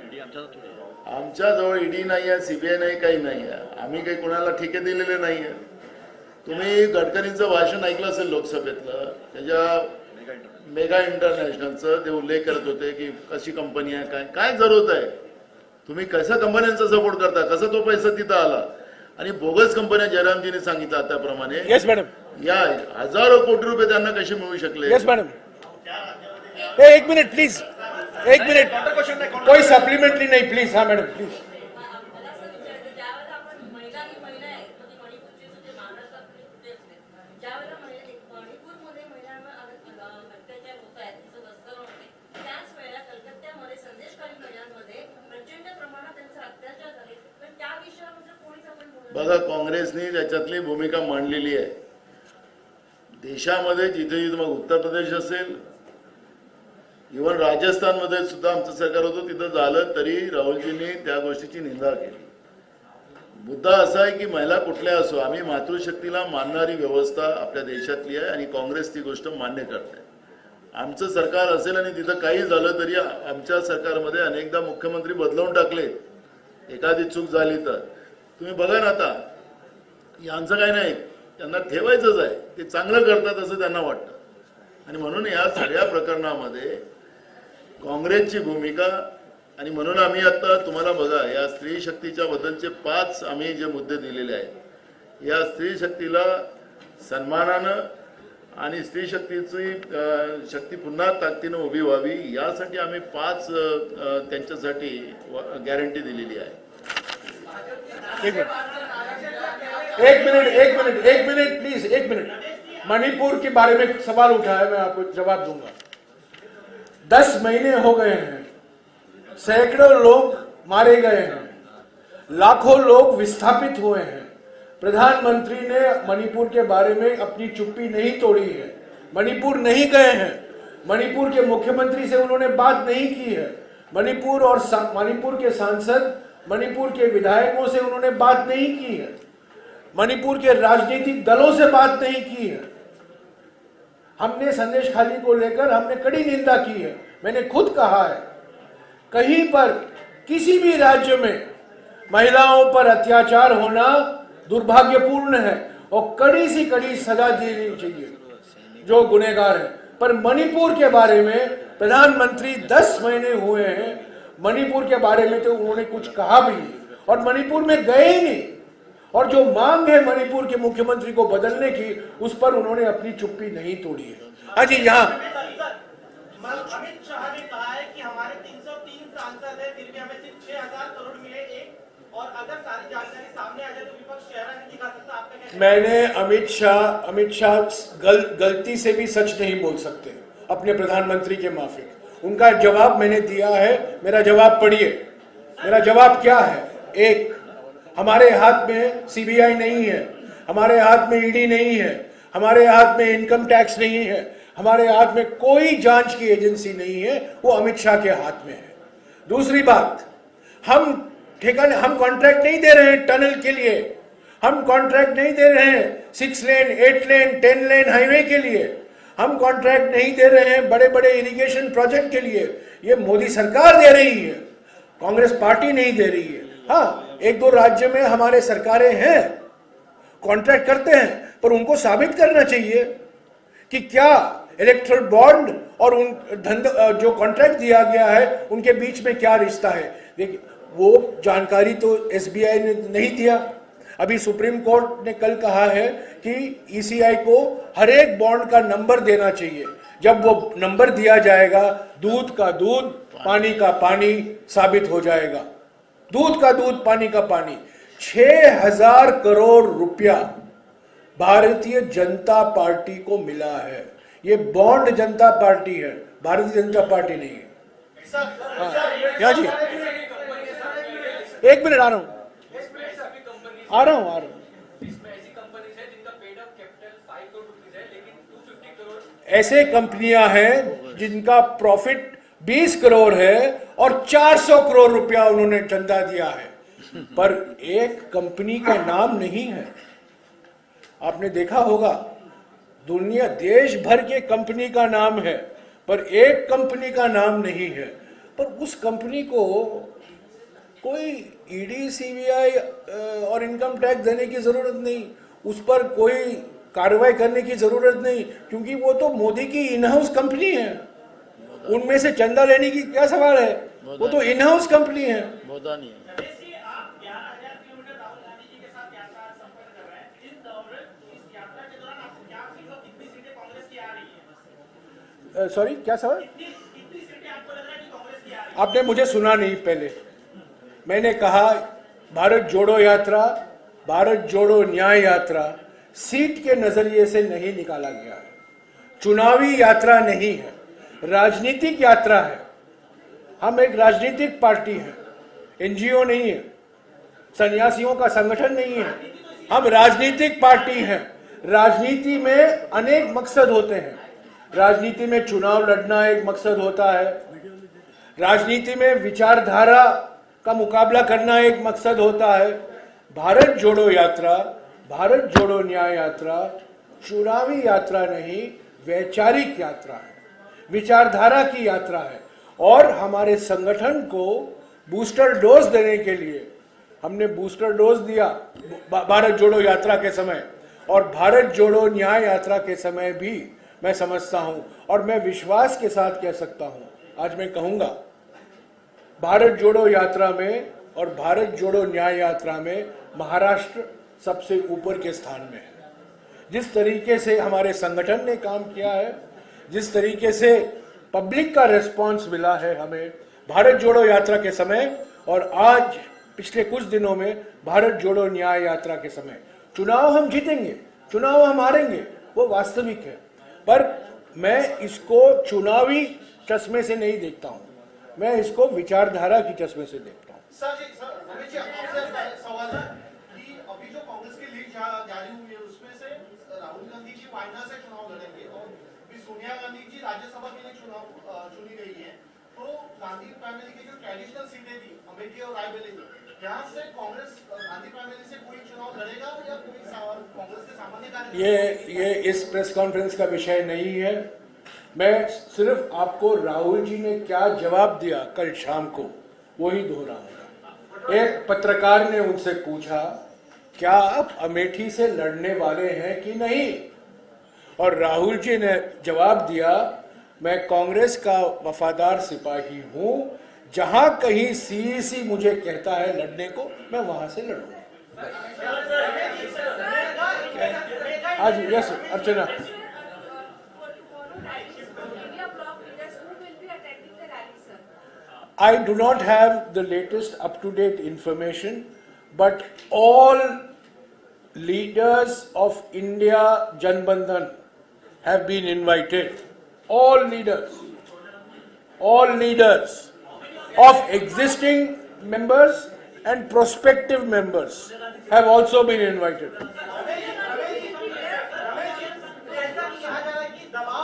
आमच्याजवळ ईडी नाही आहे, सीबीआय नाही, काही नाही आहे. आम्ही काही कुणाला ठेके दिलेले नाही आहे. तुम्ही गडकरींचं भाषण ऐकलं असेल लोकसभेतलं, त्याच्या मेगा इंटरनॅशनलचं ते उल्लेख करत होते की कशी कंपनी आहे, काय काय जरूरत आहे, तुम्ही कशा कंपन्यांचा सपोर्ट करता, कसा तो पैसा तिथं आला. आणि बोगस कंपन्या जयरामजींनी सांगितलं त्याप्रमाणे यस मॅडम, या हजारो कोटी रुपये त्यांना कसे मिळू शकले. यस मॅडम, एक मिनिट प्लीज, एक मिनिट, कोई सप्लिमेंटरी नहीं प्लीज. हाँ मैडम प्लीज. बघा, काँग्रेसने त्याच्यातली भूमिका मांडलेली आहे. देशामध्ये जिथे जिथे मग उत्तर प्रदेश असेल, इव्हन राजस्थानमध्ये सुद्धा आमचं सरकार होतं, तिथं झालं तरी राहुलजींनी त्या गोष्टीची निंदा केली. मुद्दा असा आहे की महिला कुठल्या असो, आम्ही मातृशक्तीला मानणारी व्यवस्था आपल्या देशातली आहे आणि काँग्रेस ती गोष्ट मान्य करते. आमचं सरकार असेल आणि तिथं काही झालं तरी आमच्या सरकारमध्ये अनेकदा मुख्यमंत्री बदलवून टाकले, एखादी चूक झाली तर. तुम्ही बघा ना, आता यांचं काही नाही, त्यांना ठेवायचंच आहे, ते चांगलं करतात असं त्यांना वाटतं. आणि म्हणून या सगळ्या प्रकरणामध्ये काँग्रेसची भूमिका, आणि म्हणून आम्ही आता तुम्हाला बघा, या स्त्री शक्तीच्या बद्दलचे 5 आम्ही जे मुद्दे दिलेले आहेत, या स्त्री शक्तीला सन्मानानं आणि स्त्री शक्तीची शक्ती पुन्हा ताकदीनं उभी व्हावी यासाठी आम्ही 5 त्यांच्यासाठी गॅरंटी दिलेली आहे. एक मिनट प्लीज, एक मिनट. मणिपुर के बारे में सवाल उठा है, मैं आपको जवाब दूंगा. 10 महीने हो गए हैं, सैकड़ों लोग मारे गए हैं, लाखों लोग विस्थापित हुए हैं. प्रधानमंत्री ने मणिपुर के बारे में अपनी चुप्पी नहीं तोड़ी है. मणिपुर नहीं गए हैं, मणिपुर के मुख्यमंत्री से उन्होंने बात नहीं की है. मणिपुर और मणिपुर के सांसद, मणिपुर के विधायकों से उन्होंने बात नहीं की है. मणिपुर के राजनीतिक दलों से बात नहीं की है. हमने संदेश खाली को लेकर हमने कड़ी निंदा की है. मैंने खुद कहा है, कहीं पर किसी भी राज्य में महिलाओं पर अत्याचार होना दुर्भाग्यपूर्ण है और कड़ी सी कड़ी सजा देनी चाहिए जो गुनहगार है. पर मणिपुर के बारे में प्रधानमंत्री 10 महीने हुए हैं, मणिपुर के बारे में तो उन्होंने कुछ कहा भी नहीं और मणिपुर में गए ही नहीं. और जो मांग है मणिपुर के मुख्यमंत्री को बदलने की, उस पर उन्होंने अपनी चुप्पी नहीं तोड़ी है. हाँ जी, यहाँ अमित शाह ने कहा है कि हमारे 303 सांसद है, फिर भी हमें सिर्फ 6000 करोड़ मिले एक, और अगर सारी जानकारी सामने आ जाए तो विपक्ष चेहरा नहीं दिखा सकता. आपका क्या? मैंने अमित शाह गलती से भी सच नहीं बोल सकते अपने प्रधानमंत्री के माफिक. उनका जवाब मैंने दिया है. मेरा जवाब पढ़िए. मेरा जवाब क्या है? एक, हमारे हाथ में सीबीआई नहीं है, हमारे हाथ में ईडी नहीं है, हमारे हाथ में इनकम टैक्स नहीं है, हमारे हाथ में कोई जांच की एजेंसी नहीं है, वो अमित शाह के हाथ में है. दूसरी बात, हम कॉन्ट्रैक्ट नहीं दे रहे हैं टनल के लिए, हम कॉन्ट्रैक्ट नहीं दे रहे हैं 6 लेन 8 लेन 10 लेन हाईवे के लिए, हम कॉन्ट्रैक्ट नहीं दे रहे हैं बड़े बड़े इरिगेशन प्रोजेक्ट के लिए. ये मोदी सरकार दे रही है, कांग्रेस पार्टी नहीं दे रही है. हाँ, 1-2 राज्य में हमारे सरकारें हैं, कॉन्ट्रैक्ट करते हैं, पर उनको साबित करना चाहिए कि क्या इलेक्ट्रल बॉन्ड और उन जो कॉन्ट्रैक्ट दिया गया है उनके बीच में क्या रिश्ता है. देखिए, वो जानकारी तो एसबीआई ने नहीं दिया। अभी सुप्रीम कोर्ट ने कल कहा है कि ईसीआई को हर एक बॉन्ड का नंबर देना चाहिए। जब वो नंबर दिया जाएगा, दूध का दूध, पानी का पानी साबित हो जाएगा। दूध का दूध, पानी का पानी। 6,000 करोड़ रुपया भारतीय जनता पार्टी को मिला है। ये बॉन्ड जनता पार्टी है, भारतीय जनता पार्टी नहीं है। क्या जी, एक मिनट आ रहा हूं। ऐसे कंपनियां हैं जिनका प्रॉफिट 20 करोड़ है और 400 करोड़ रुपया उन्होंने चंदा दिया है, पर एक कंपनी का नाम नहीं है। आपने देखा होगा, दुनिया देश भर के कंपनी का नाम है, पर एक कंपनी का नाम नहीं है। पर उस कंपनी को कोई ईडी, सीबीआई और इनकम टैक्स देने की जरूरत नहीं, उस पर कोई कार्रवाई करने की जरूरत नहीं, क्योंकि वो तो मोदी की इन हाउस कंपनी है। उनमें से चंदा लेने की क्या सवाल है, वो तो इन हाउस कंपनी है। होता नहीं है। आप 11,000 किलोमीटर राहुल गांधी जी के साथ यात्रा संपन्न कर रहे हैं। इस यात्रा के दौरान आपको क्या फील हो, कितनी सीटें कांग्रेस की आ रही है? सॉरी, क्या सवाल? कितनी सीटें आपको लग रहा है कि कांग्रेस की आ रही है? आपने मुझे सुना नहीं। पहले मैंने कहा भारत जोड़ो यात्रा, भारत जोड़ो न्याय यात्रा सीट के नजरिए से नहीं निकाला गया है। चुनावी यात्रा नहीं है, राजनीतिक यात्रा है। हम एक राजनीतिक पार्टी है, एनजीओ नहीं है, सन्यासियों का संगठन नहीं है। हम राजनीतिक पार्टी हैं। राजनीति में अनेक मकसद होते हैं। राजनीति में चुनाव लड़ना एक मकसद होता है, राजनीति में विचारधारा का मुकाबला करना एक मकसद होता है। भारत जोड़ो यात्रा, भारत जोड़ो न्याय यात्रा चुनावी यात्रा नहीं, वैचारिक यात्रा है, विचारधारा की यात्रा है। और हमारे संगठन को बूस्टर डोज देने के लिए हमने बूस्टर डोज दिया भारत जोड़ो यात्रा के समय, और भारत जोड़ो न्याय यात्रा के समय भी मैं समझता हूं और मैं विश्वास के साथ कह सकता हूं, आज मैं कहूंगा, भारत जोड़ो यात्रा में और भारत जोड़ो न्याय यात्रा में महाराष्ट्र सबसे ऊपर के स्थान में है। जिस तरीके से हमारे संगठन ने काम किया है, जिस तरीके से पब्लिक का रिस्पांस मिला है हमें भारत जोड़ो यात्रा के समय और आज पिछले कुछ दिनों में भारत जोड़ो न्याय यात्रा के समय, चुनाव हम जीतेंगे, चुनाव हम हारेंगे, वो वास्तविक है, पर मैं इसको चुनावी चश्मे से नहीं देखता हूं, मैं इसको विचारधारा की चश्मे से देखता हूं। सर जी, अमित जी, आपसे सवाल है कि अभी जो कांग्रेस की लीड जारी हुई है उसमें से राहुल गांधी जी वायनाड से चुनाव लड़ेंगे और अभी सोनिया गांधी जी राज्यसभा के लिए चुनी गई है। तो गांधी फैमिली की जो ट्रेडिशनल सीटें थी अमेठी और रायबरेली, यहाँ से कांग्रेस गांधी फैमिली से कोई चुनाव लड़ेगा या कोई कांग्रेस के सामान्य कार्यकर्ता? ये इस प्रेस कॉन्फ्रेंस का विषय नहीं है। मैं सिर्फ आपको राहुल जी ने क्या जवाब दिया कल शाम को वही दोहराऊंगा। एक पत्रकार ने उनसे पूछा, क्या आप अमेठी से लड़ने वाले हैं कि नहीं, और राहुल जी ने जवाब दिया, मैं कांग्रेस का वफादार सिपाही हूं, जहां कहीं सीईसी मुझे कहता है लड़ने को, मैं वहां से लड़ूंगा। आज yes Archana, I do not have the latest up-to-date information, but all leaders of India Janbandhan have been invited. All leaders of existing members and prospective members have also been invited.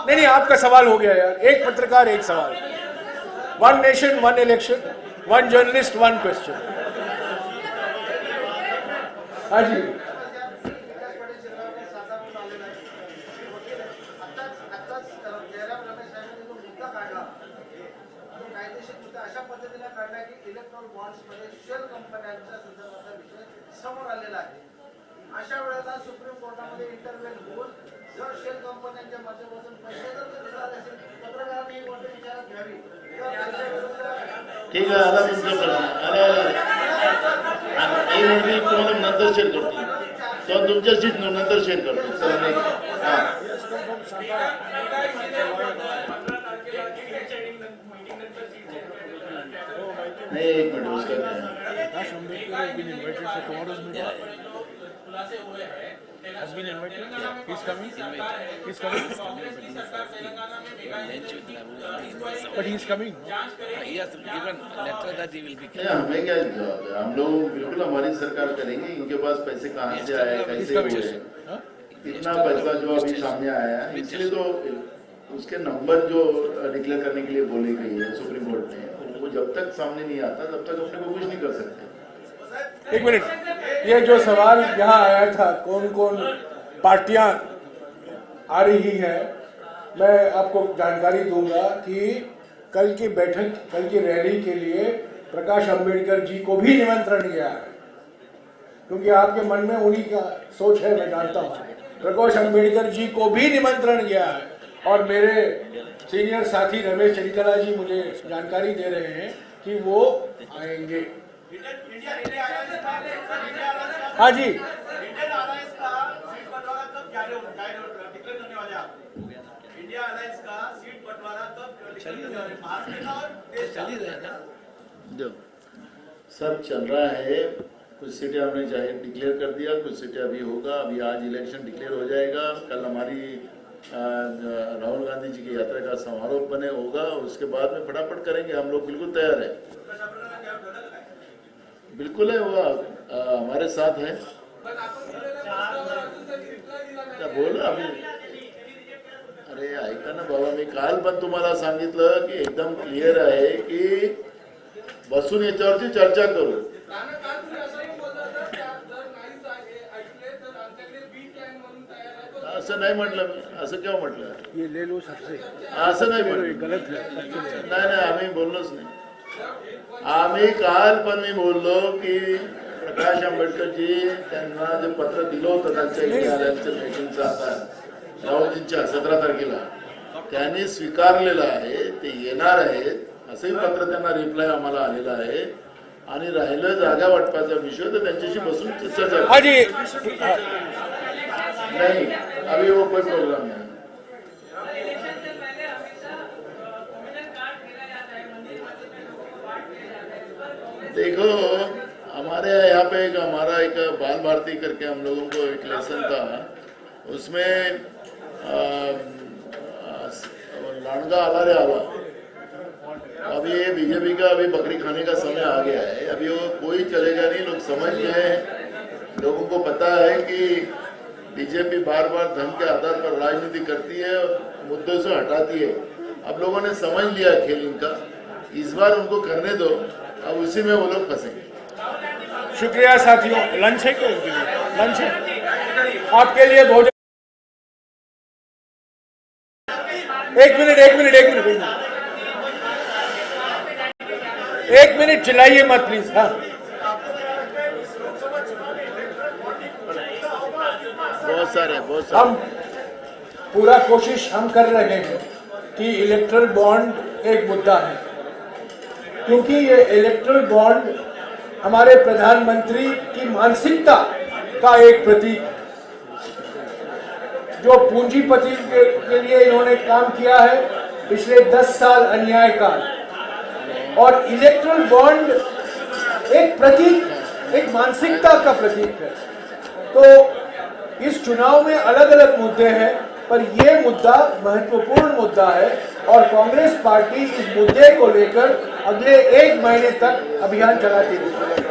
नहीं, आपका सवाल हो गया यार, एक पत्रकार एक सवाल। One nation, one election, one journalist, one question. हाँ जी। अशा पद्धतीने काढला की इलेक्ट्रॉनिक बॉन्ड्समध्ये शेल कंपन्यांच्या संदर्भातला विषय समोर आलेला आहे। अशा वेळेला सुप्रीम कोर्टामध्ये इंटरव्हेन होऊन जर शेल कंपन्यांच्या माध्यमातून पैसे जर मिळाले असेल, पत्रकारांनी ही गोष्ट विचारात घ्यावी। ठीक आहे, आला तुमचा प्रश्न. आला. एक मिनिट मी तुम्हाला नंतर शेअर करतो. तो तुमच्याशी नंतर शेअर करतो. चला नाही. हां. नहीं, एक मिनट उसका क्या है? Prakash Ambedkar has been invited for tomorrow's meeting. Has been invited? He's coming? He's coming? But he's coming. He has given letter that he will be नहीं, हमें क्या जवाब है? हम लोग बिल्कुल हमारी सरकार करेंगे. इनके पास पैसे कहाँ से आए, कैसे हुए, इतना पैसा जो अभी सामने आया है, इसलिए तो उसके नंबर जो डिक्लेयर करने के लिए बोली गई है सुप्रीम कोर्ट ने, वो जब तक सामने नहीं आता तब तक अपने को कुछ नहीं कर सकते. एक मिनट, ये जो सवाल यहाँ आया था कौन कौन पार्टियां आ रही है, मैं आपको जानकारी दूंगा कि कल की बैठक, कल की रैली के लिए प्रकाश अंबेडकर जी को भी निमंत्रण गया है, क्योंकि आपके मन में उन्हीं का सोच है, मैं जानता हूँ. प्रकाश अंबेडकर जी को भी निमंत्रण गया है और मेरे सीनियर साथी रमेश चरितला जी मुझे जानकारी दे रहे हैं कि वो आएंगे. हाँ जी, इंडियन अलायंस का सीट बंटवारा कब डिक्लेयर करने वाले आप? इंडिया अलायंस का सीट बंटवारा कब डिक्लेयर करने वाले? महाराष्ट्र का और देश चल ही रहा है ना. जो सब चल रहा है, कुछ सीटें हमने चाहे डिक्लेयर कर दिया, कुछ सीटें अभी होगा. अभी आज इलेक्शन डिक्लेयर हो जाएगा, कल हमारी राहुल गांधी जी की यात्रा का समारोह बने होगा, उसके बाद में फटाफट करेंगे. हम लोग बिल्कुल तैयार है, बिल्कुल है. वो हमारे साथ है. क्या बोल अभी? अरे ऐका ना बाबा, मी काल पण तुम्हाला सांगितलं की एकदम क्लिअर आहे की बसून याच्यावरची चर्चा करू. असं नाही म्हटलं मी. असं केव्हा म्हटलं? ये ले लो सबसे. असं नाही म्हटलं. गलत है. नाही, आम्ही बोललोच नाही. आम्ही काल पण मी बोललो की प्रकाश आंबेडकरजी त्यांना जे पत्र दिलं होतं त्यांच्या न्यायालयाच्या मीटिंगचं आता राहुलजींच्या 17 तारखेला त्यांनी स्वीकारलेलं आहे, ते येणार आहेत असंही पत्र त्यांना रिप्लाय आम्हाला आलेला आहे. आणि राहिलं जागा वाटपाचा विषय तर त्यांच्याशी बसून चर्चा. हाँ जी, नहीं, अभी वो कोई प्रोग्राम नहीं. देखो, हमारे यहाँ पे हमारा एक बाल भारती करके हम लोगों को एक लेसन था, उसमें लांडगा आला रे आला. अभी ये बीजेपी का अभी बकरी खाने का समय आ गया है. अभी वो कोई चलेगा नहीं. लोग समझ गए हैं, लोगों को पता है कि बीजेपी बार बार धन के आधार पर राजनीति करती है और मुद्दों से हटाती है. अब लोगों ने समझ लिया खेल इनका. इस बार उनको करने दो, अब उसी में वो लोग फंसेंगे. शुक्रिया साथियों. लंच है क्या उनके लिए? लंच है आपके लिए भोजन. एक मिनट चिल्लाइए मत प्लीज. हाँ, बहुत सारे हम पूरा कोशिश हम कर रहे हैं कि इलेक्ट्रल बॉन्ड एक मुद्दा है, क्योंकि ये इलेक्ट्रल बॉन्ड हमारे प्रधानमंत्री की मानसिकता का एक प्रतीक है. जो पूंजीपति के लिए इन्होंने काम किया है पिछले 10 साल अन्याय काल, और इलेक्ट्रल बॉन्ड एक प्रतीक, एक मानसिकता का प्रतीक है. तो इस चुनाव में अलग अलग मुद्दे हैं, पर यह मुद्दा महत्वपूर्ण मुद्दा है और कांग्रेस पार्टी इस मुद्दे को लेकर अगले 1 महीने तक अभियान चलाती रहेगी.